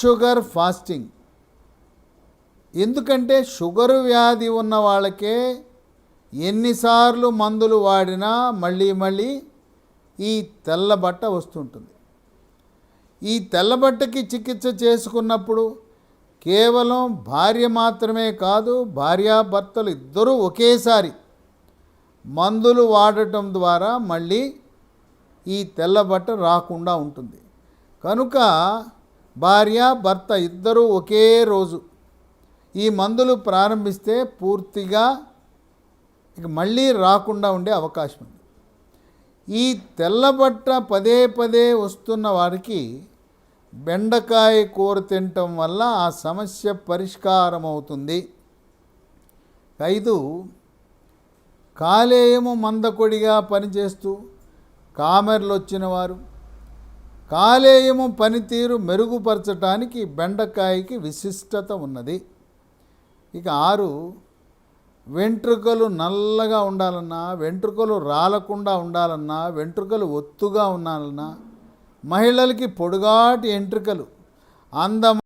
Sugar fasting. ఎందుకంటే sugar వ్యాధి ఉన్న వాళ్ళకే ఎన్నిసార్లు మందులు వాడినా మళ్ళీ మళ్ళీ ఈ తెల్లబట్ట వస్తుంటుంది. ఈ తెల్లబట్టకి చికిత్స చేసుకున్నప్పుడు కేవలం భార్య మాత్రమే కాదు, భార్యాభర్తలు ఇద్దరూ ఒకేసారి మందులు వాడటం ద్వారా మళ్ళీ ఈ తెల్లబట్ట రాకుండా ఉంటుంది. కనుక భార్య భర్త ఇద్దరూ ఒకే రోజు ఈ మందులు ప్రారంభిస్తే పూర్తిగా ఇక మళ్ళీ రాకుండా ఉండే అవకాశం ఉంది. ఈ తెల్లబట్ట పదే పదే వస్తున్న వారికి బెండకాయ కూర తినటం వల్ల ఆ సమస్య పరిష్కారం అవుతుంది. 5. కాలేయము మందకొడిగా పనిచేస్తూ కామెర్లు వచ్చిన వారు కాలేయము పనితీరు మెరుగుపరచడానికి బెండకాయకి విశిష్టత ఉన్నది. ఇక 6. వెంట్రుకలు నల్లగా ఉండాలన్నా, వెంట్రుకలు రాలకుండా ఉండాలన్నా, వెంట్రుకలు ఒత్తుగా ఉండాలన్నా, మహిళలకి పొడుగాటి వెంట్రుకలు అందం